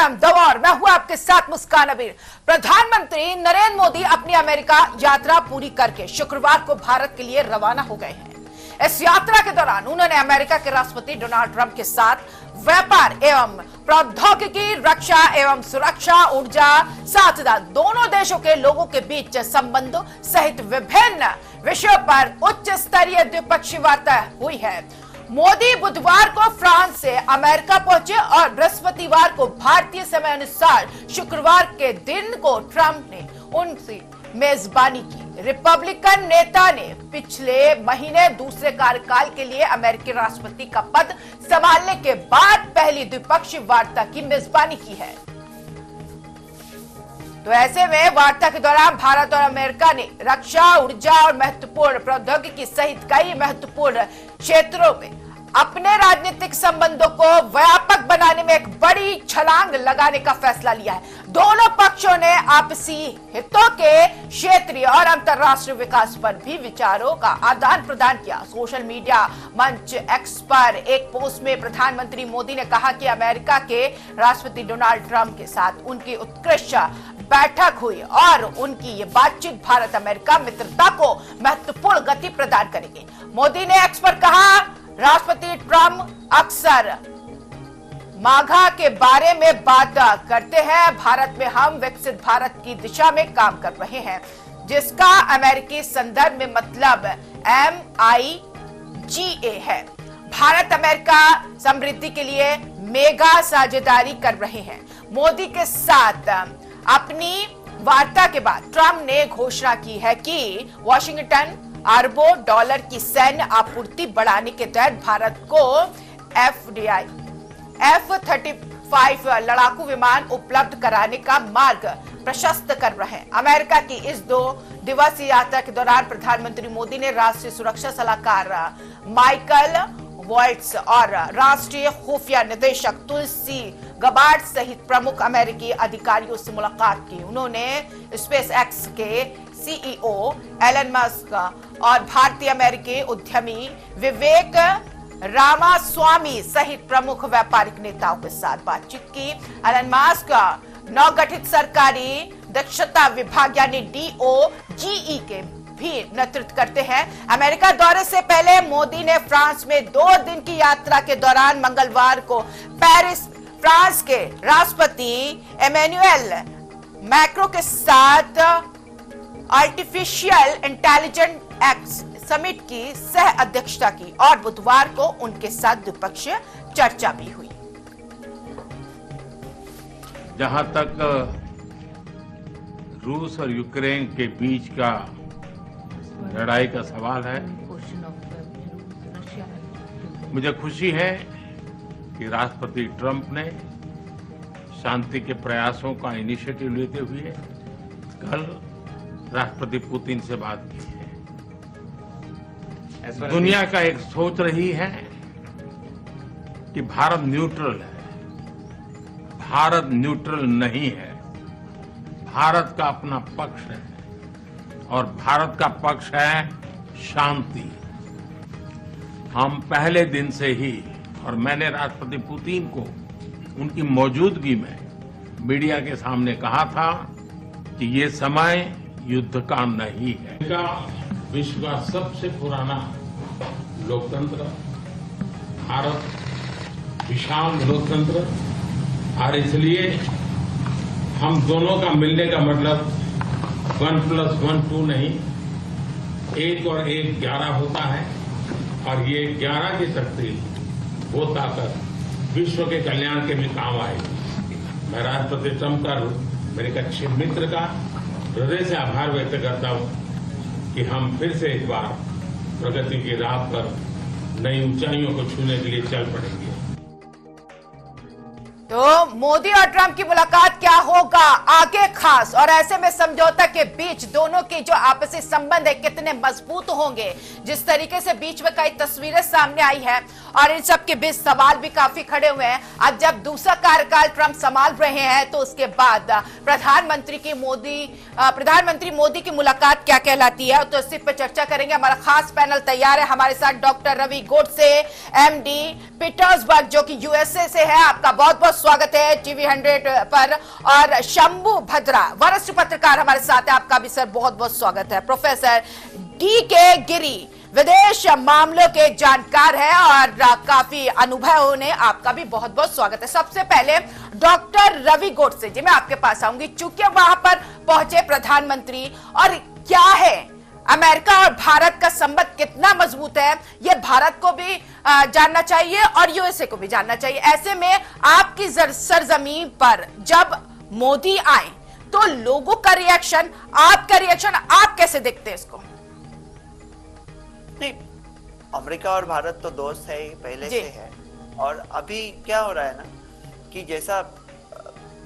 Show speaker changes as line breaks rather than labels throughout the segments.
नमस्कार दौर, मैं हूं आपके साथ मुस्कान अबीर। प्रधानमंत्री नरेंद्र मोदी अपनी अमेरिका यात्रा पूरी करके शुक्रवार को भारत के लिए रवाना हो गए हैं। इस यात्रा के दौरान उन्होंने अमेरिका के राष्ट्रपति डोनाल्ड ट्रंप के साथ व्यापार एवं प्रौद्योगिकी, रक्षा एवं सुरक्षा, ऊर्जा, साथ दोनों देशों के लोगों के बीच संबंधों सहित विभिन्न विषयों पर उच्च स्तरीय द्विपक्षीय वार्ता हुई है। मोदी बुधवार को फ्रांस से अमेरिका पहुंचे और बृहस्पतिवार को भारतीय समय अनुसार शुक्रवार के दिन को ट्रंप ने उनसे मेजबानी की। रिपब्लिकन नेता ने पिछले महीने दूसरे कार्यकाल के लिए अमेरिकी राष्ट्रपति का पद संभालने के बाद पहली द्विपक्षीय वार्ता की मेजबानी की है। तो ऐसे में वार्ता के दौरान भारत और अमेरिका ने रक्षा, ऊर्जा और महत्वपूर्ण प्रौद्योगिकी सहित कई महत्वपूर्ण क्षेत्रों में अपने राजनीतिक संबंधों को व्यापक बनाने में एक बड़ी छलांग लगाने का फैसला लिया है। दोनों पक्षों ने आपसी हितों के क्षेत्रीय और अंतर्राष्ट्रीय विकास पर भी विचारों का आदान प्रदान किया। सोशल मीडिया मंच एक्स पर एक पोस्ट में प्रधानमंत्री मोदी ने कहा कि अमेरिका के राष्ट्रपति डोनाल्ड ट्रंप के साथ उनकी उत्कृष्ट बैठक हुई और उनकी ये बातचीत भारत अमेरिका मित्रता को महत्वपूर्ण गति प्रदान करेगी। मोदी ने एक्स पर कहा, राष्ट्रपति ट्रंप अक्सर माघा के बारे में बात करते हैं। भारत में हम विकसित भारत की दिशा में काम कर रहे हैं, जिसका अमेरिकी संदर्भ में मतलब MIGA है। भारत अमेरिका समृद्धि के लिए मेगा साझेदारी कर रहे हैं। मोदी के साथ अपनी वार्ता के बाद ट्रंप ने घोषणा की है कि वाशिंगटन अरबों डॉलर की सैन्य आपूर्ति बढ़ाने के तहत भारत को F-35 लड़ाकू विमान उपलब्ध कराने का मार्ग प्रशस्त कर रहे हैं। अमेरिका की इस 2 दिवसीय यात्रा के दौरान प्रधानमंत्री मोदी ने राष्ट्रीय सुरक्षा सलाहकार माइकल वॉल्ट्स और राष्ट्रीय खुफिया निदेशक तुलसी गबार्ड सहित प्रमुख अमेरिकी अधिकारियों से मुलाकात की। उन्होंने स्पेस एक्स के CEO एलन मस्क और भारतीय अमेरिकी उद्यमी विवेक रामास्वामी सहित प्रमुख व्यापारिक नेताओं के साथ बातचीत की। एलन मस्क नवगठित सरकारी दक्षता विभाग यानी DOGE के भी नेतृत्व करते हैं। अमेरिका दौरे से पहले मोदी ने फ्रांस में 2 दिन की यात्रा के दौरान मंगलवार को पेरिस फ्रांस के राष्ट्रपति एमेनुएल मैक्रो के साथ आर्टिफिशियल इंटेलिजेंस एक्ट समिट की सह अध्यक्षता की और बुधवार को उनके साथ द्विपक्षीय चर्चा भी हुई।
जहां तक रूस और यूक्रेन के बीच का लड़ाई का सवाल है, मुझे खुशी है कि राष्ट्रपति ट्रंप ने शांति के प्रयासों का इनिशिएटिव लेते हुए कल राष्ट्रपति पुतिन से बात की है। दुनिया का एक सोच रही है कि भारत न्यूट्रल है। भारत न्यूट्रल नहीं है। भारत का अपना पक्ष है और भारत का पक्ष है शांति। हम पहले दिन से ही, और मैंने राष्ट्रपति पुतिन को उनकी मौजूदगी में मीडिया के सामने कहा था कि ये समय युद्ध का नहीं है। विश्व का सबसे पुराना लोकतंत्र भारत विशाल लोकतंत्र, और इसलिए हम दोनों का मिलने का मतलब 1+1 2 नहीं, 1 और 1 11 होता है। और ये 11 की शक्ति, वो ताकत विश्व के कल्याण के भी काम आएगी। मैं राष्ट्रपति ट्रंप का, मेरे एक अच्छे मित्र का हृदय से आभार व्यक्त करता हूं कि हम फिर से एक बार प्रगति की राह पर नई ऊंचाइयों को छूने के लिए चल पड़ेंगे।
तो मोदी और ट्रंप की मुलाकात क्या होगा आगे खास, और ऐसे में समझौता के बीच दोनों के जो आपसी संबंध है कितने मजबूत होंगे। जिस तरीके से बीच में कई तस्वीरें सामने आई है और इन सब के बीच सवाल भी काफी खड़े हुए हैं। अब जब दूसरा कार्यकाल ट्रंप संभाल रहे हैं तो उसके बाद प्रधानमंत्री मोदी की मुलाकात क्या कहलाती है, तो इसी पर चर्चा करेंगे। हमारा खास पैनल तैयार है। हमारे साथ doctor Ravi Godse, MD, Petersburg, जो कि यूएसए से है। आपका बहुत बहुत स्वागत है टीवी 100 पर। और शंभू भद्रा, वरिष्ठ पत्रकार, हमारे साथ है। आपका भी सर बहुत बहुत स्वागत है। प्रोफेसर DK गिरी, विदेश मामलों के जानकार है और काफी अनुभव होने, आपका भी बहुत बहुत स्वागत है। सबसे पहले डॉक्टर रवि गोडसे जी, मैं आपके पास आऊंगी। चूंकि वहां पर पहुंचे प्रधानमंत्री, और क्या है अमेरिका और भारत का संबंध कितना मजबूत है, यह भारत को भी जानना चाहिए और यूएसए को भी जानना चाहिए। ऐसे में आपकी सरजमीन पर जब मोदी आए तो लोगों का रिएक्शन, आपका रिएक्शन, आप कैसे देखते हैं इसको?
नहीं, अमेरिका और भारत तो दोस्त है ही पहले से है। और अभी क्या हो रहा है ना कि जैसा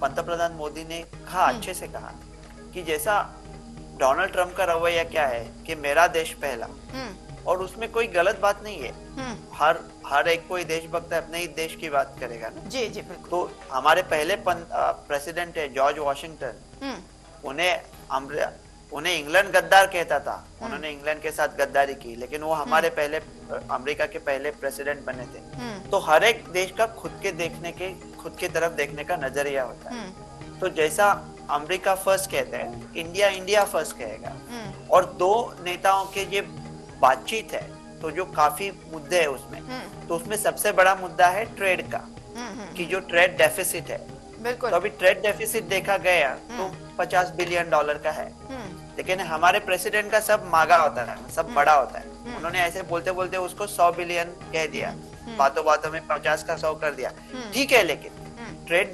पंतप्रधान मोदी ने कहा, अच्छे से कहा कि जैसा डोनाल्ड ट्रंप का रवैया क्या है कि मेरा देश पहला, और उसमें कोई गलत बात नहीं है। हर एक कोई देशभक्त अपने ही देश की बात करेगा ना।
जी जी बिल्कुल।
तो हमारे पहले प्रेसिडेंट है जॉर्ज वॉशिंगटन, उन्हें इंग्लैंड गद्दार कहता था। उन्होंने इंग्लैंड के साथ गद्दारी की, लेकिन वो हमारे पहले अमेरिका के पहले प्रेसिडेंट बने थे। तो हर एक देश का खुद के तरफ देखने का नजरिया होता है। तो जैसा अमेरिका फर्स्ट कहते हैं, इंडिया इंडिया फर्स्ट कहेगा। और दो नेताओं के ये बातचीत है, तो जो काफी मुद्दे है उसमें, तो उसमें सबसे बड़ा मुद्दा है ट्रेड का, कि जो ट्रेड डेफिसिट है।
बिल्कुल।
तो अभी ट्रेड डेफिसिट देखा गया तो $50 बिलियन का है, लेकिन हमारे प्रेसिडेंट का सब मागा होता है, सब बड़ा होता है। उन्होंने ऐसे बोलते बोलते उसको 100 बिलियन कह दिया, बातों बातों में 50 का 100 कर दिया। ठीक है, लेकिन ट्रेड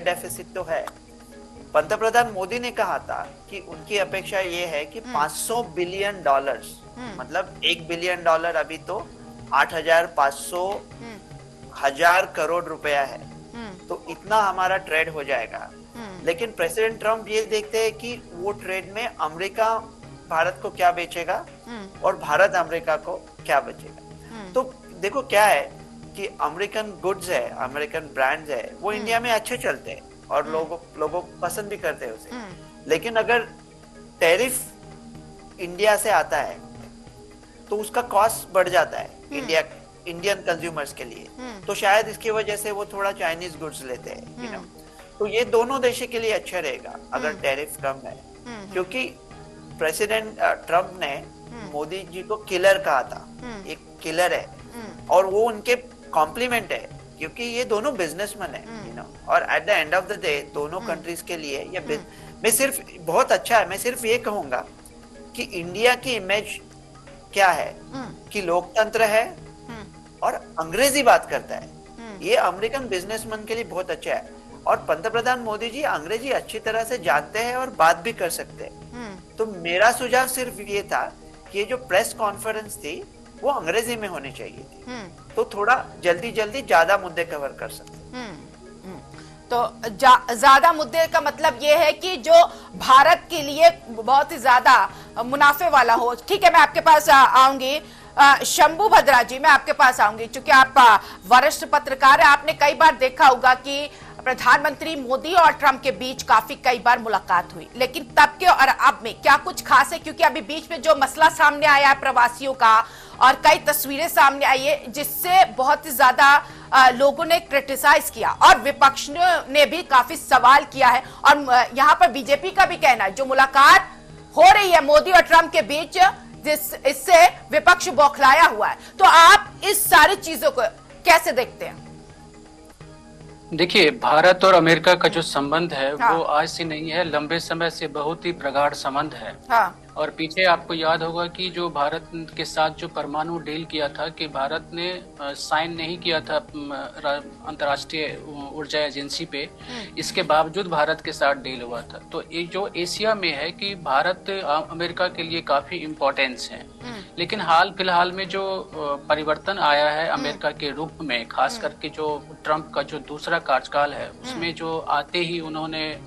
डेफिसिट तो है। पंतप्रधान मोदी ने कहा था कि उनकी अपेक्षा ये है कि $500 बिलियन, मतलब $1 बिलियन अभी तो 8,500 हजार करोड़ रुपया है, तो इतना हमारा ट्रेड हो जाएगा। लेकिन प्रेसिडेंट ट्रम्प ये देखते हैं कि वो ट्रेड में अमेरिका भारत को क्या बेचेगा और भारत अमेरिका को क्या बेचेगा। तो देखो क्या है कि अमेरिकन गुड्स है, अमेरिकन ब्रांड्स है, वो इंडिया में अच्छे चलते हैं और लोगों पसंद भी करते हैं उसे। लेकिन अगर टैरिफ इंडिया से आता है तो उसका कॉस्ट बढ़ जाता है इंडियन कंज्यूमर्स के लिए। तो शायद इसकी वजह से वो थोड़ा चाइनीज गुड्स लेते हैं। तो ये दोनों देशों के लिए अच्छा रहेगा अगर टैरिफ कम है, क्योंकि प्रेसिडेंट ट्रम्प ने मोदी जी को किलर कहा था। एक किलर है और वो उनके कॉम्प्लीमेंट है, क्योंकि ये दोनों बिजनेसमैन है। और at the end of the day दोनों कंट्रीज के लिए ये मैं सिर्फ बहुत अच्छा है। मैं सिर्फ ये कहूंगा कि इंडिया की इमेज क्या है कि लोकतंत्र है और अंग्रेजी बात करता है। ये अमेरिकन बिजनेसमैन के लिए बहुत अच्छा है। और पंतप्रधान मोदी जी अंग्रेजी अच्छी तरह से जानते हैं और बात भी कर सकते हैं। तो मेरा सुझाव सिर्फ ये था कि ये जो प्रेस कॉन्फ्रेंस थी वो अंग्रेजी में होनी चाहिए थी, तो थोड़ा जल्दी ज्यादा मुद्दे कवर कर सकते।
तो ज्यादा मुद्दे का मतलब ये है कि जो भारत के लिए बहुत ही ज्यादा मुनाफे वाला हो। ठीक है, मैं आपके पास आऊंगी। शंभू भद्रा जी, मैं आपके पास आऊंगी। चूंकि आप वरिष्ठ पत्रकार हैं, आपने कई बार देखा होगा कि प्रधानमंत्री मोदी और ट्रंप के बीच कई बार मुलाकात हुई, लेकिन तब के और अब में क्या कुछ खास है? क्योंकि अभी बीच में जो मसला सामने आया है प्रवासियों का, और कई तस्वीरें सामने आई है जिससे बहुत ही ज्यादा लोगों ने क्रिटिसाइज किया और विपक्ष ने भी काफी सवाल किया है। और यहाँ पर बीजेपी का भी कहना है जो मुलाकात हो रही है मोदी और ट्रंप के बीच, इससे विपक्ष बौखलाया हुआ है। तो आप इस सारी चीजों को कैसे देखते हैं?
देखिए, भारत और अमेरिका का जो संबंध है वो आज से नहीं है, लंबे समय से बहुत ही प्रगाढ़ संबंध है। और पीछे आपको याद होगा कि जो भारत के साथ जो परमाणु डील किया था, कि भारत ने साइन नहीं किया था अंतर्राष्ट्रीय ऊर्जा एजेंसी पे, इसके बावजूद भारत के साथ डील हुआ था। तो ये जो एशिया में है कि भारत अमेरिका के लिए काफी इम्पोर्टेंस है। लेकिन हाल फिलहाल में जो परिवर्तन आया है अमेरिका के रूप में, खास करके जो ट्रंप का जो दूसरा कार्यकाल है, उसमें जो आते ही उन्होंने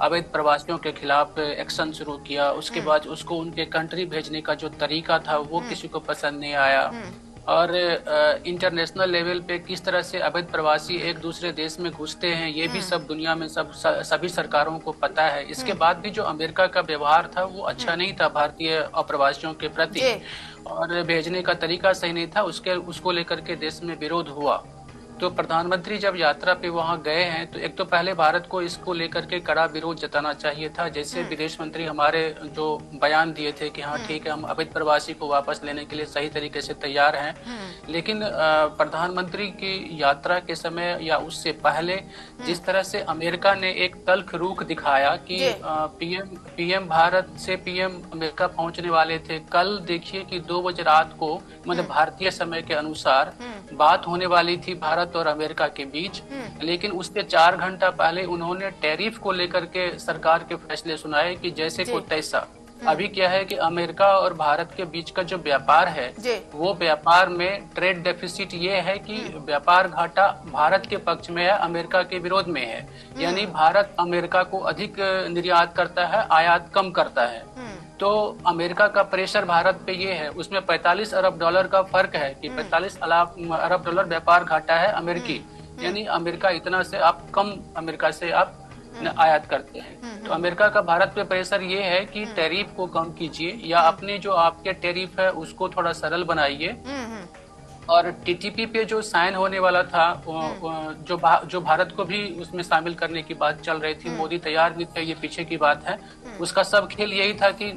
अवैध प्रवासियों के खिलाफ एक्शन शुरू किया। उसके बाद उसको उनके कंट्री भेजने का जो तरीका था वो किसी को पसंद नहीं आया। और इंटरनेशनल लेवल पे किस तरह से अवैध प्रवासी एक दूसरे देश में घुसते हैं, ये भी सब दुनिया में सभी सरकारों को पता है। इसके बाद भी जो अमेरिका का व्यवहार था वो अच्छा नहीं था भारतीय अप्रवासियों के प्रति, और भेजने का तरीका सही नहीं था, उसको लेकर के देश में विरोध हुआ। तो प्रधानमंत्री जब यात्रा पे वहां गए हैं तो एक तो पहले भारत को इसको लेकर के कड़ा विरोध जताना चाहिए था, जैसे विदेश मंत्री हमारे जो बयान दिए थे कि हाँ ठीक है, हम अवैध प्रवासी को वापस लेने के लिए सही तरीके से तैयार हैं। लेकिन प्रधानमंत्री की यात्रा के समय या उससे पहले जिस तरह से अमेरिका ने एक तल्ख रुख दिखाया कि पीएम भारत से पीएम अमेरिका पहुंचने वाले थे, कल देखिए कि 2 बजे रात को मतलब भारतीय समय के अनुसार बात होने वाली थी भारत और अमेरिका के बीच, लेकिन उससे 4 घंटा पहले उन्होंने टैरिफ को लेकर के सरकार के फैसले सुनाए कि जैसे को तैसा। अभी क्या है कि अमेरिका और भारत के बीच का जो व्यापार है वो व्यापार में ट्रेड डेफिसिट ये है कि व्यापार घाटा भारत के पक्ष में है, अमेरिका के विरोध में है। यानी भारत अमेरिका को अधिक निर्यात करता है, आयात कम करता है। तो अमेरिका का प्रेशर भारत पे ये है, उसमें 45 अरब डॉलर का फर्क है कि 45 अरब डॉलर व्यापार घाटा है अमेरिकी, यानी अमेरिका इतना से आप कम अमेरिका से आप आयात करते हैं। तो अमेरिका का भारत पे प्रेशर ये है कि टैरिफ को कम कीजिए या अपने जो आपके टैरिफ है उसको थोड़ा सरल बनाइए। और टीटीपी पे जो साइन होने वाला था जो भारत को भी उसमें शामिल करने की बात चल रही थी, मोदी तैयार भी थे, ये पीछे की बात है। उसका सब खेल यही था कि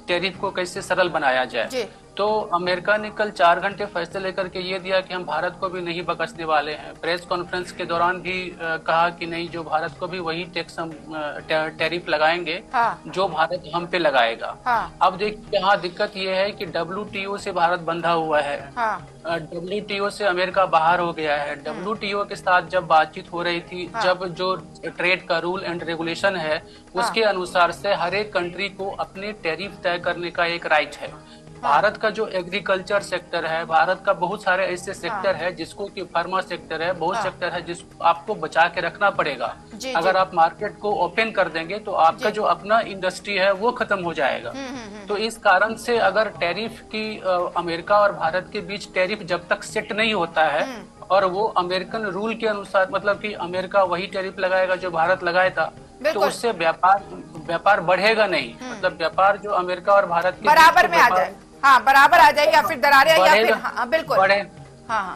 टैरिफ को कैसे सरल बनाया जाए। तो अमेरिका ने कल 4 घंटे फैसले लेकर के ये दिया कि हम भारत को भी नहीं बख्शने वाले हैं। प्रेस कॉन्फ्रेंस के दौरान भी कहा कि नहीं, जो भारत को भी वही टैक्स हम टैरिफ लगाएंगे जो भारत हम पे लगाएगा। अब देखिए यहाँ दिक्कत ये है कि WTO से भारत बंधा हुआ है, WTO से अमेरिका बाहर हो गया है। WTO के साथ जब बातचीत हो रही थी, जब जो ट्रेड का रूल एंड रेगुलेशन है उसके अनुसार से हर एक कंट्री को अपने टैरिफ तय करने का एक राइट है। भारत का जो एग्रीकल्चर सेक्टर है, भारत का बहुत सारे ऐसे सेक्टर है जिसको कि फार्मा सेक्टर है, बहुत सेक्टर है जिसको आपको बचा के रखना पड़ेगा। अगर आप मार्केट को ओपन कर देंगे तो आपका जो अपना इंडस्ट्री है वो खत्म हो जाएगा। तो इस कारण से अगर टैरिफ की अमेरिका और भारत के बीच टैरिफ जब तक सेट नहीं होता है और वो अमेरिकन रूल के अनुसार, मतलब कि अमेरिका वही टैरिफ लगाएगा जो भारत लगाया था, तो उससे व्यापार बढ़ेगा नहीं। मतलब व्यापार जो अमेरिका और भारत के
बराबर में आ जाए, बराबर आ जाए या फिर दरारें या फिर बिल्कुल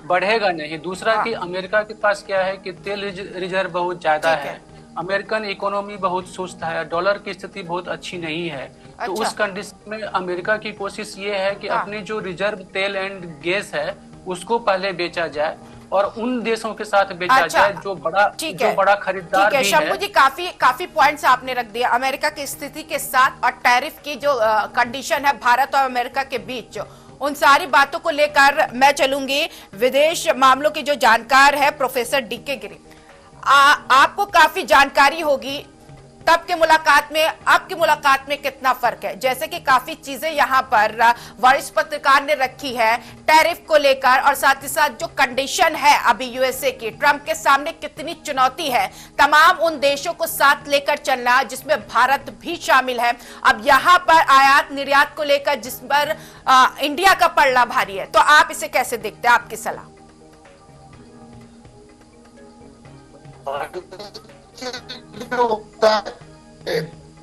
बढ़ेगा नहीं। दूसरा कि अमेरिका के पास क्या है कि तेल रिजर्व बहुत ज्यादा है, अमेरिकन इकोनॉमी बहुत सुस्त है, डॉलर की स्थिति बहुत अच्छी नहीं है। तो उस कंडीशन में अमेरिका की कोशिश ये है कि अपने जो रिजर्व तेल एंड गैस है उसको पहले बेचा जाए और उन देशों के साथ बेचा जाए जो बड़ा खरीदार भी है।
शंभू जी, काफी पॉइंट्स आपने रख दिया अमेरिका की स्थिति के साथ और टैरिफ की जो कंडीशन है भारत और अमेरिका के बीच, उन सारी बातों को लेकर मैं चलूंगी विदेश मामलों की जो जानकार है प्रोफेसर डीके गिरी। आपको काफी जानकारी होगी तब की मुलाकात में अब की मुलाकात में कितना फर्क है। जैसे कि काफी चीजें यहाँ पर वरिष्ठ पत्रकार ने रखी है टैरिफ को लेकर, और साथ ही साथ जो कंडीशन है अभी यूएसए की, ट्रंप के सामने कितनी चुनौती है तमाम उन देशों को साथ लेकर चलना जिसमें भारत भी शामिल है। अब यहाँ पर आयात निर्यात को लेकर जिस पर इंडिया का पड़ना भारी है, तो आप इसे कैसे देखते हैं, आपकी सलाह?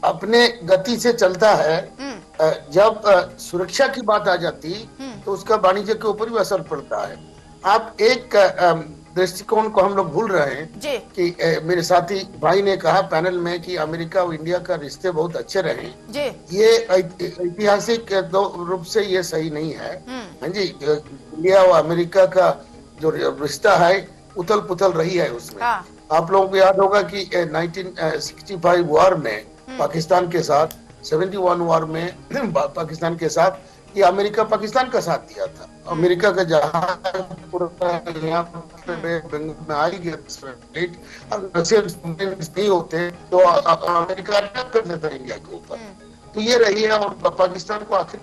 अपने गति से चलता है। जब सुरक्षा की बात आ जाती तो उसका वाणिज्य के ऊपर भी असर पड़ता है। आप एक दृष्टिकोण को हम लोग भूल रहे हैं कि मेरे साथी भाई ने कहा पैनल में कि अमेरिका और इंडिया का रिश्ते बहुत अच्छे रहे। ये ऐतिहासिक रूप से ये सही नहीं है। हाँ जी, इंडिया और अमेरिका का जो रिश्ता है उथल पुथल रही है उसमें। आप लोगों को याद होगा कि 1965 वॉर में पाकिस्तान के साथ, 71 वॉर में पाकिस्तान के साथ, ये अमेरिका पाकिस्तान का साथ दिया था। अमेरिका का जहाज यहाँ में आ गया, नहीं होते तो अमेरिका अटैक कर देता इंडिया के ऊपर। तो ये रही है, और पाकिस्तान को आखिर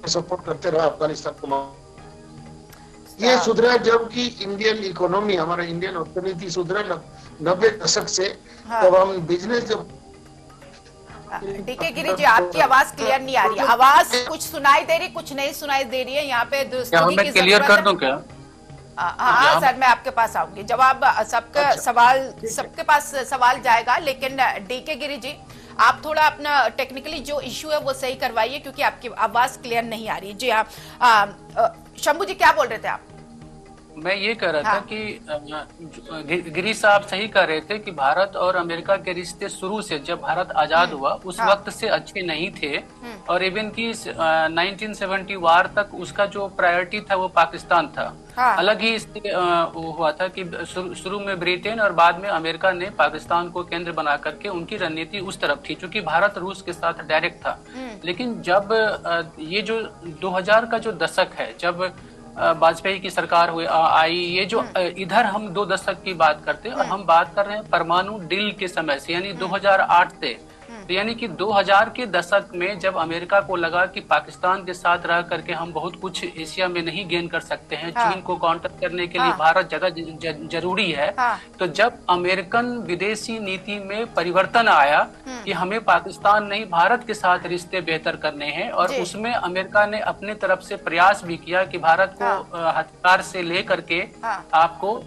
सपोर्ट करते रहा, अफगानिस्तान को। ये सुधरा जबकि इंडियन इकोनॉमी, हमारा इंडियन अर्थनीति सुधरा 90 दशक से। तब हम बिजनेस जब
डीके गिरी जी, आपकी आवाज क्लियर नहीं आ रही है। आवाज कुछ सुनाई दे रही, कुछ नहीं सुनाई दे रही है। यहाँ पे दुरुस्ती की
क्लियर कर दूं क्या?
हाँ सर, मैं आपके पास आऊंगी। जवाब सबका सवाल, सबके पास सवाल जाएगा, लेकिन डीके गिरी जी आप थोड़ा अपना टेक्निकली जो इश्यू है वो सही करवाइए, क्योंकि आपकी आवाज क्लियर नहीं आ रही। जी हाँ, शंभू जी क्या बोल रहे थे आप?
मैं ये कह रहा था कि गिरी साहब सही कह रहे थे कि भारत और अमेरिका के रिश्ते शुरू से, जब भारत आजाद हुआ उस वक्त से अच्छे नहीं थे, और इवन की 1970 वार तक उसका जो प्रायोरिटी था वो पाकिस्तान था। अलग ही इसलिए हुआ था कि शुरू में ब्रिटेन और बाद में अमेरिका ने पाकिस्तान को केंद्र बना करके उनकी रणनीति उस तरफ थी, क्योंकि भारत रूस के साथ डायरेक्ट था। लेकिन जब ये जो 2000 का जो दशक है, जब वाजपेयी की सरकार हुई आई, ये जो इधर हम 2 दशक की बात करते हैं और हम बात कर रहे हैं परमाणु डील के समय से, यानी 2008 से। तो यानी कि 2000 के दशक में जब अमेरिका को लगा कि पाकिस्तान के साथ रह करके हम बहुत कुछ एशिया में नहीं गेन कर सकते हैं, चीन को काउंटर करने के लिए भारत जगह जरूरी है, तो जब अमेरिकन विदेशी नीति में परिवर्तन आया कि हमें पाकिस्तान नहीं भारत के साथ रिश्ते बेहतर करने हैं, और उसमें अमेरिका ने अपने तरफ से प्रयास भी किया कि भारत को हथियार से लेकर के आपको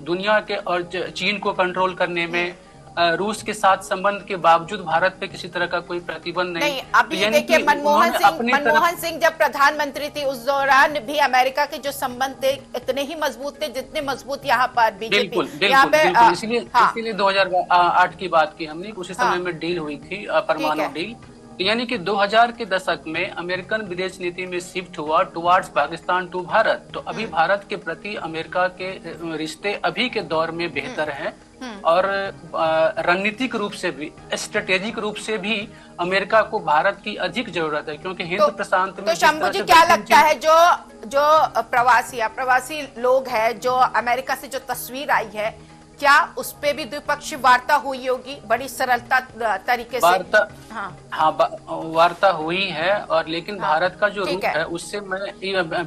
दुनिया के और चीन को कंट्रोल करने में, रूस के साथ संबंध के बावजूद भारत पे किसी तरह का कोई प्रतिबंध नहीं।
अभी देखिए, मनमोहन सिंह जब प्रधानमंत्री थी उस दौरान भी अमेरिका के जो संबंध थे इतने ही मजबूत थे जितने मजबूत यहाँ पर बीजेपी। यहाँ पे
इसीलिए 2008 की बात की हमने, उसी समय में डील हुई थी, परमाणु डील। यानी कि 2000 के दशक में अमेरिकन विदेश नीति में शिफ्ट हुआ टुवार्ड्स पाकिस्तान टू भारत। तो अभी भारत के प्रति अमेरिका के रिश्ते अभी के दौर में बेहतर हैं, और रणनीतिक रूप से भी, स्ट्रेटेजिक रूप से भी अमेरिका को भारत की अधिक जरूरत है, क्योंकि हिंद प्रशांत में।
तो शंभू जी क्या लगता है, जो प्रवासी लोग हैं, जो अमेरिका से जो तस्वीर आई है, क्या उस पे भी द्विपक्षीय वार्ता हुई होगी बड़ी सरलता तरीके से?
वार्ता हुई है, और लेकिन भारत का जो रुख है उससे मैं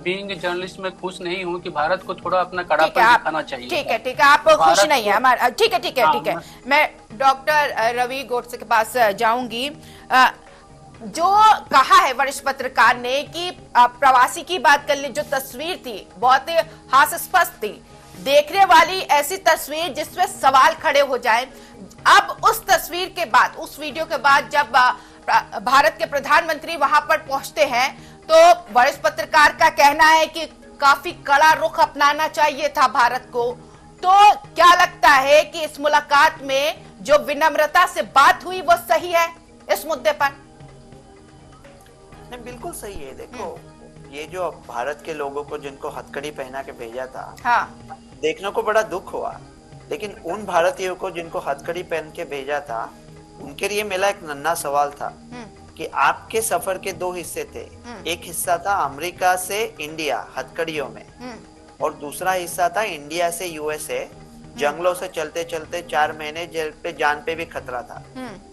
बीइंग जर्नलिस्ट में खुश नहीं हूँ कि भारत को थोड़ा अपना कड़ापन दिखाना चाहिए।
ठीक है, आप खुश नहीं है हमारा। ठीक है। मैं डॉक्टर रवि गोडसे के पास जाऊंगी। जो कहा है वरिष्ठ पत्रकार ने कि प्रवासी की बात कर ली, जो तस्वीर थी बहुत ही हास्यास्पद थी, देखने वाली ऐसी तस्वीर जिसमें सवाल खड़े हो जाए। अब उस तस्वीर के बाद, उस वीडियो के बाद जब भारत के प्रधानमंत्री वहां पर पहुंचते हैं, तो वरिष्ठ पत्रकार का कहना है कि काफी कड़ा रुख अपनाना चाहिए था भारत को। तो क्या लगता है कि इस मुलाकात में जो विनम्रता से बात हुई वो सही है इस मुद्दे पर?
नहीं, बिल्कुल सही है। देखो, ये जो भारत के लोगों को जिनको हथकड़ी पहना के भेजा था, देखने को बड़ा दुख हुआ, लेकिन उन भारतीयों को जिनको हथकड़ी पहन के भेजा था, उनके लिए मेरा एक नन्हा सवाल था कि आपके सफर के 2 हिस्से थे। एक हिस्सा था अमेरिका से इंडिया हथकड़ियों में, और दूसरा हिस्सा था इंडिया से यूएसए, जंगलों से चलते चलते 4 महीने पे जान पे भी खतरा था।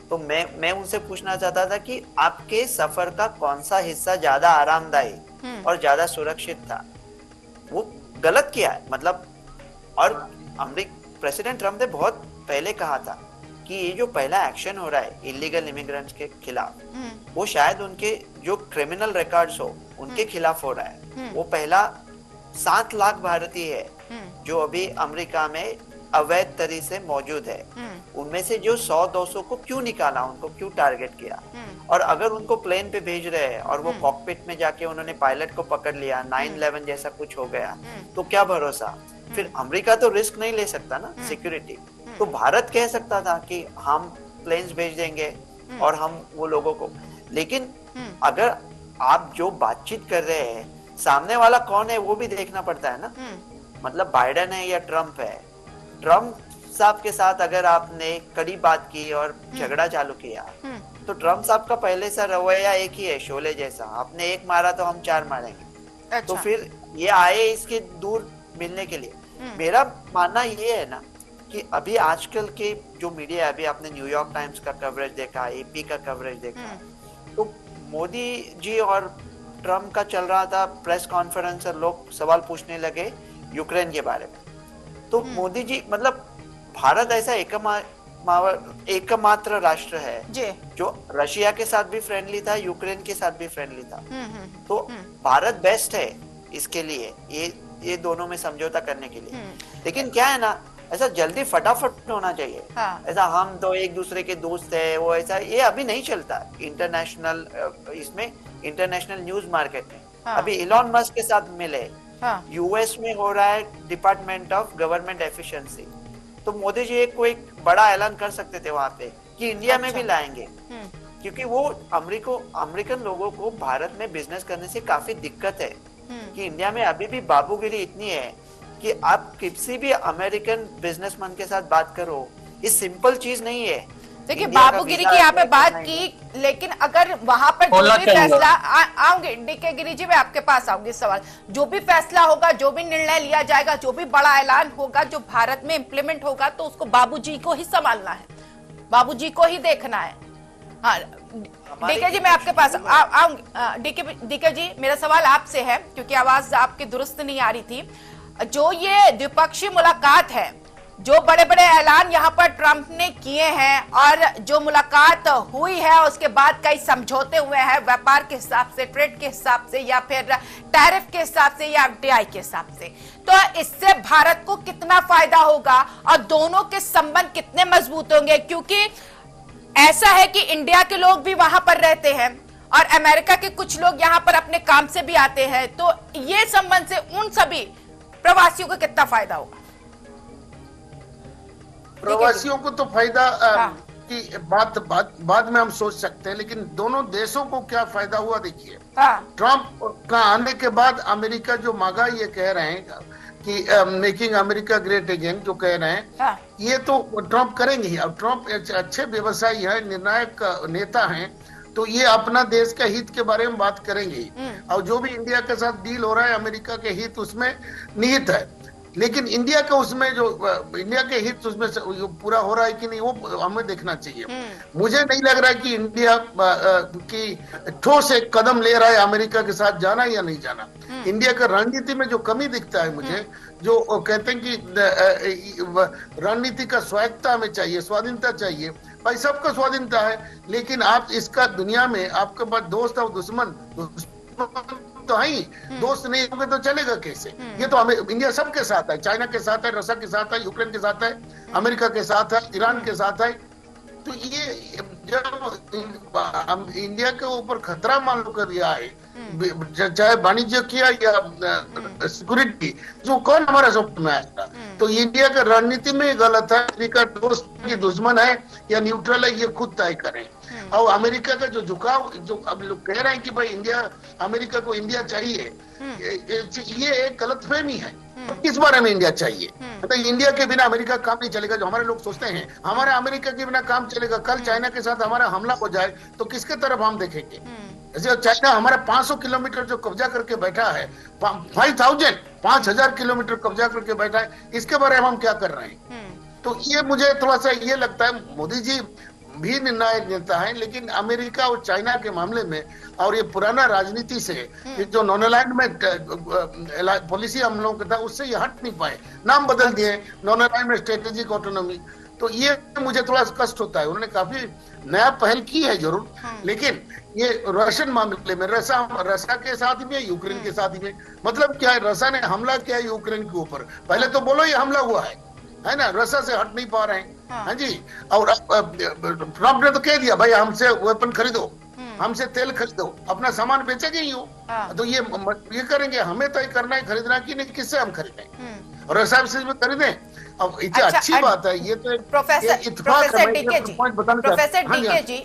तो मैं उनसे पूछना चाहता था कि आपके सफर का कौन सा हिस्सा ज्यादा आरामदायी और ज्यादा सुरक्षित था? वो गलत किया है, मतलब। और प्रेसिडेंट ट्रम्प ने बहुत पहले कहा था कि ये जो पहला एक्शन हो रहा है इलीगल इमिग्रेंट्स के खिलाफ, वो शायद उनके जो क्रिमिनल रिकॉर्ड्स हो उनके खिलाफ हो रहा है। वो पहला 7 लाख भारतीय है जो अभी अमेरिका में अवैध तरीके से मौजूद है। उनमें से जो 100-200 को क्यों निकाला, उनको क्यों टारगेट किया? और अगर उनको प्लेन पे भेज रहे हैं और वो कॉकपिट में जाके उन्होंने पायलट को पकड़ लिया, 9/11 जैसा कुछ हो गया, तो क्या भरोसा? फिर अमेरिका तो रिस्क नहीं ले सकता ना सिक्योरिटी। तो भारत कह सकता था कि हम प्लेन्स भेज देंगे और हम वो लोगों को, लेकिन अगर आप जो बातचीत कर रहे हैं, सामने वाला कौन है वो भी देखना पड़ता है ना। मतलब बाइडेन है या ट्रम्प है। ट्रम्प साहब के साथ अगर आपने कड़ी बात की और झगड़ा चालू किया, तो ट्रम्प साहब का पहले से रवैया एक ही है, शोले जैसा, आपने एक मारा तो हम 4 मारेंगे। अच्छा। तो फिर ये आए इसके दूर मिलने के लिए। मेरा मानना ये है ना कि अभी आजकल के जो मीडिया, अभी आपने न्यूयॉर्क टाइम्स का कवरेज देखा, एपी का कवरेज देखा, तो मोदी जी और ट्रम्प का चल रहा था प्रेस कॉन्फ्रेंस और लोग सवाल पूछने लगे यूक्रेन के बारे में। तो मोदी जी, मतलब भारत ऐसा एकमात्र राष्ट्र है
जी।
जो रशिया के साथ भी फ्रेंडली था, यूक्रेन के साथ भी फ्रेंडली था। तो भारत बेस्ट है इसके लिए, ये दोनों में समझौता करने के लिए। लेकिन क्या है ना, ऐसा जल्दी फटाफट होना चाहिए। ऐसा हम तो एक दूसरे के दोस्त है, वो ऐसा ये अभी नहीं चलता इंटरनेशनल, इसमें इंटरनेशनल न्यूज मार्केट में। अभी इलॉन मस्क के साथ मिले, यूएस में हो रहा है डिपार्टमेंट ऑफ गवर्नमेंट एफिशिएंसी, तो मोदी जी कोई बड़ा ऐलान कर सकते थे वहां पे कि इंडिया में भी लाएंगे, क्योंकि वो अमेरिकन लोगों को भारत में बिजनेस करने से काफी दिक्कत है कि इंडिया में अभी भी बाबूगिरी इतनी है कि आप किसी भी अमेरिकन बिजनेसमैन के साथ बात करो, ये सिंपल चीज नहीं है।
देखिए बाबूगिरी की यहाँ पे बात की, लेकिन अगर वहां पर जो भी फैसला आऊंगे, डीके गिरी जी मैं आपके पास आऊंगी सवाल, जो भी फैसला होगा, जो भी निर्णय लिया जाएगा, जो भी बड़ा ऐलान होगा जो भारत में इम्प्लीमेंट होगा, तो उसको बाबूजी को ही संभालना है, बाबूजी को ही देखना है। हाँ डीके जी मैं आपके पास आऊंगी। डीके जी मेरा सवाल आपसे है, क्योंकि आवाज आपकी दुरुस्त नहीं आ रही थी। जो ये द्विपक्षीय मुलाकात है, जो बड़े बड़े ऐलान यहाँ पर ट्रंप ने किए हैं, और जो मुलाकात हुई है उसके बाद कई समझौते हुए हैं व्यापार के हिसाब से, ट्रेड के हिसाब से, या फिर टैरिफ के हिसाब से, या एफडीआई के हिसाब से, तो इससे भारत को कितना फायदा होगा और दोनों के संबंध कितने मजबूत होंगे? क्योंकि ऐसा है कि इंडिया के लोग भी वहां पर रहते हैं और अमेरिका के कुछ लोग यहाँ पर अपने काम से भी आते हैं, तो ये संबंध से उन सभी प्रवासियों को कितना फायदा होगा?
प्रवासियों को तो फायदा की बात बाद में हम सोच सकते हैं, लेकिन दोनों देशों को क्या फायदा हुआ देखिए। ट्रंप का आने के बाद अमेरिका जो मांगा, ये कह रहे हैं कि मेकिंग अमेरिका ग्रेट अगेन जो कह रहे हैं, ये तो ट्रंप करेंगे ही। अब ट्रंप अच्छे व्यवसायी है, निर्णायक नेता हैं, तो ये अपना देश का हित के बारे में बात करेंगे। और जो भी इंडिया के साथ डील हो रहा है, अमेरिका के हित उसमें निहित है, लेकिन इंडिया का उसमें जो इंडिया के हित उसमें पूरा हो रहा है कि नहीं, वो हमें देखना चाहिए। मुझे नहीं लग रहा है कि इंडिया की ठोस एक कदम ले रहा है अमेरिका के साथ जाना या नहीं जाना। इंडिया का रणनीति में जो कमी दिखता है मुझे, जो कहते हैं कि रणनीति का स्वायत्ता हमें चाहिए, स्वाधीनता चाहिए। भाई सबका स्वाधीनता है, लेकिन आप इसका दुनिया में आपके पास दोस्त और दुश्मन तो है ही, दोस्त नहीं होंगे तो चलेगा कैसे? ये तो हमें इंडिया सबके साथ है, चाइना के साथ है, रशिया के साथ है, यूक्रेन के साथ है, अमेरिका के साथ है, ईरान के साथ है। तो ये जब इंडिया के ऊपर खतरा मान लो कर दिया है, चाहे वाणिज्य किया या सिक्योरिटी, जो कौन हमारा सपोर्ट में आएगा? तो इंडिया का रणनीति में गलत है। अमेरिका दोस्त की दुश्मन है या न्यूट्रल है, ये खुद तय करें। और अमेरिका का जो झुकाव, जो अब लोग कह रहे हैं कि भाई इंडिया, अमेरिका को इंडिया चाहिए, ये एक गलतफहमी है। किस बारे में इंडिया चाहिए? मतलब इंडिया के बिना अमेरिका काम नहीं चलेगा, जो हमारे लोग सोचते हैं हमारे अमेरिका के बिना काम चलेगा। कल चाइना के साथ हमारा हमला हो जाए तो किसके तरफ हम देखेंगे? जैसे चाइना हमारा 500 किलोमीटर जो कब्जा करके बैठा है, 5,000 किलोमीटर कब्जा करके बैठा है, इसके बारे में हम क्या कर रहे हैं? तो ये मुझे थोड़ा सा ये लगता है, मोदी जी भी निर्णायक नेता है, लेकिन अमेरिका और चाइना के मामले में और ये पुराना राजनीति से, जो नॉन अलाइनमेंट पॉलिसी हम लोगों का था, उससे ये हट नहीं पाए, नाम बदल दिए नॉन अलाइनमेंट स्ट्रेटेजिक ऑटोनॉमी। तो ये मुझे थोड़ा कष्ट होता है। उन्होंने काफी नया पहल की है जरूर, लेकिन ये रशियन मामले में, रशिया के साथ में, यूक्रेन के साथ में, मतलब क्या है, रशिया ने हमला किया है यूक्रेन के ऊपर, पहले तो बोलो ये हमला हुआ है ना, रशिया से हट नहीं पा रहे हैं। हाँ जी, और ट्रंप ने तो कह दिया भाई हमसे वेपन खरीदो, हमसे तेल खरीदो, अपना सामान बेचेंगे ही हो। तो ये करेंगे, हमें तय करना है खरीदना कि नहीं, किससे हम खरीदें, और रशिया से भी खरीदें। अब इतनी अच्छी बात है, ये तो
प्रोफेसर डीके जी,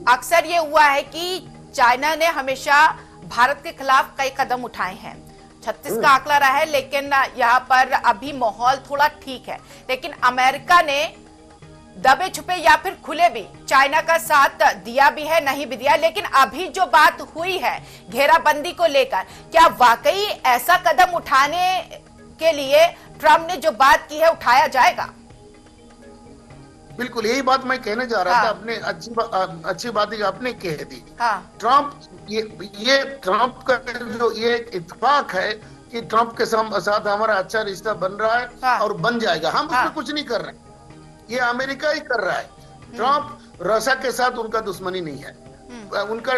अक्सर ये हुआ है कि चाइना ने हमेशा भारत के खिलाफ कई कदम उठाए हैं। 36 का आंकड़ा रहा है, लेकिन यहाँ पर अभी माहौल थोड़ा ठीक है। लेकिन अमेरिका ने दबे छुपे या फिर खुले भी चाइना का साथ दिया भी है, नहीं भी दिया। लेकिन अभी जो बात हुई है घेराबंदी को लेकर, क्या वाकई ऐसा कदम उठाने के लिए ट्रंप ने जो बात की है उठाया जाएगा?
बिल्कुल यही बात मैं कहने जा रहा था। अपने अच्छी बात आपने कह दी। ट्रंप, ये ट्रंप का जो ये इत्तेफाक है कि ट्रंप के साथ हमारा अच्छा रिश्ता बन रहा है और बन जाएगा, हम उसमें कुछ नहीं कर रहे हैं। ये अमेरिका ही कर रहा है। ट्रंप रशिया के साथ उनका दुश्मनी नहीं है, उनका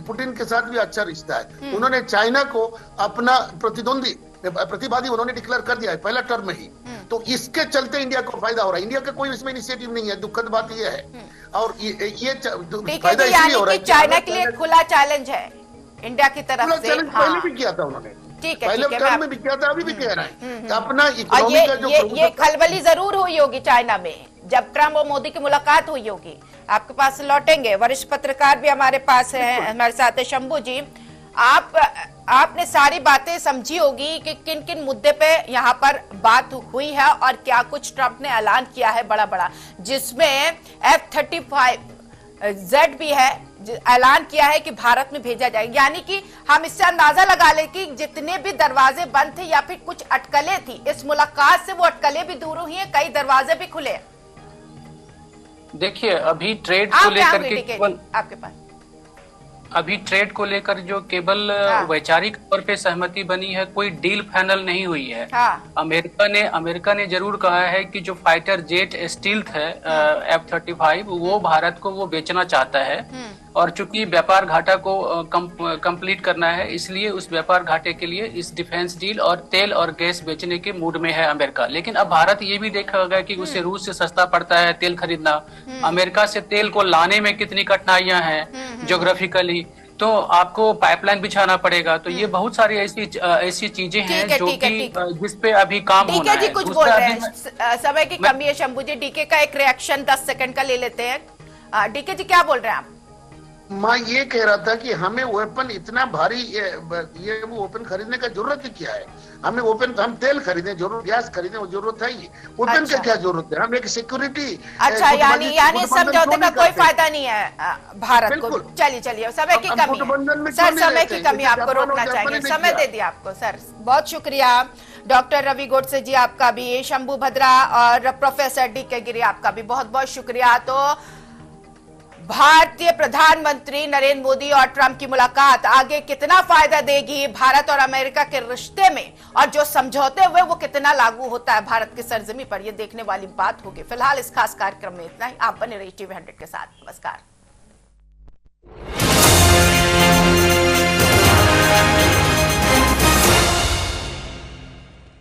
पुतिन के साथ भी अच्छा रिश्ता है। उन्होंने चाइना को अपना प्रतिवादी उन्होंने डिक्लेयर कर दिया है पहला टर्म में ही। तो इसके चलते इंडिया को फायदा हो रहा है। इंडिया का कोई इसमें इनिशिएटिव नहीं है, दुखद बात यह है। और ये फायदा इसलिए हो रहा है
चाइना के लिए खुला चैलेंज है इंडिया की तरफ से।
पहले भी किया था उन्होंने,
ठीक है,
पहले टर्म में भी किया था, अभी भी कह रहे हैं अपना इकोनॉमी का जो
ये खलबली जरूर हुई होगी चाइना में जब ट्रम्प और मोदी की मुलाकात हुई होगी। आपके पास लौटेंगे, वरिष्ठ पत्रकार भी हमारे पास हैं, हमारे साथ है शंभू जी। आपने सारी बातें समझी होगी कि किन किन मुद्दे पे यहाँ पर बात हुई है और क्या कुछ ट्रंप ने ऐलान किया है बड़ा, जिसमें F-35Z भी है, ऐलान किया है कि भारत में भेजा जाएगा। यानी कि हम इससे अंदाजा लगा ले कि जितने भी दरवाजे बंद थे या फिर कुछ अटकलें थी, इस मुलाकात से वो अटकलें भी दूर हुई हैं, कई दरवाजे भी खुले।
देखिए, अभी ट्रेड को लेकर के
आपके पास
अभी ट्रेड को लेकर जो केवल वैचारिक तौर पे सहमति बनी है, कोई डील फाइनल नहीं हुई है। अमेरिका ने जरूर कहा है कि जो फाइटर जेट स्टील्थ है F-35 वो भारत को वो बेचना चाहता है, और चूंकि व्यापार घाटा को कंप्लीट करना है, इसलिए उस व्यापार घाटे के लिए इस डिफेंस डील और तेल और गैस बेचने के मूड में है अमेरिका। लेकिन अब भारत ये भी देखेगा कि उसे रूस से सस्ता पड़ता है तेल खरीदना, अमेरिका से तेल को लाने में कितनी कठिनाइयां हैं ज्योग्राफिकली, तो आपको पाइपलाइन बिछाना पड़ेगा। तो ये बहुत सारी ऐसी चीजें हैं जो कि जिस पे अभी काम होना है।
कुछ बोल रहे हैं, समय की कमी है शंभू जी, डीके का एक रिएक्शन 10 सेकंड का ले लेते हैं। डीके जी क्या बोल रहे हैं आप?
मैं ये कह रहा था कि हमें वेपन इतना भारी ये वेपन खरीदने का जरूरत ही क्या है? हमें वेपन, हम तेल खरीदें, जरूरत गैस खरीदें, वो जरूरत है ही। वेपन का क्या जरूरत है? हम एक सिक्योरिटी।
अच्छा, यानी समझौते का कोई फायदा नहीं है भारत को। चलिए, समय की कमी सर, समय की कमी, आपको रोकना चाहिए, समय दे दिया आपको सर। बहुत शुक्रिया डॉक्टर रवि गोडसे जी, आपका भी, शंभू भद्रा और प्रोफेसर डीके गिरी, आपका भी बहुत बहुत शुक्रिया। तो भारतीय प्रधानमंत्री नरेंद्र मोदी और ट्रंप की मुलाकात आगे कितना फायदा देगी भारत और अमेरिका के रिश्ते में, और जो समझौते हुए वो कितना लागू होता है भारत की सरजमी पर, ये देखने वाली बात होगी। फिलहाल इस खास कार्यक्रम में इतना ही। आप बने रहिए TV 100 के साथ। नमस्कार।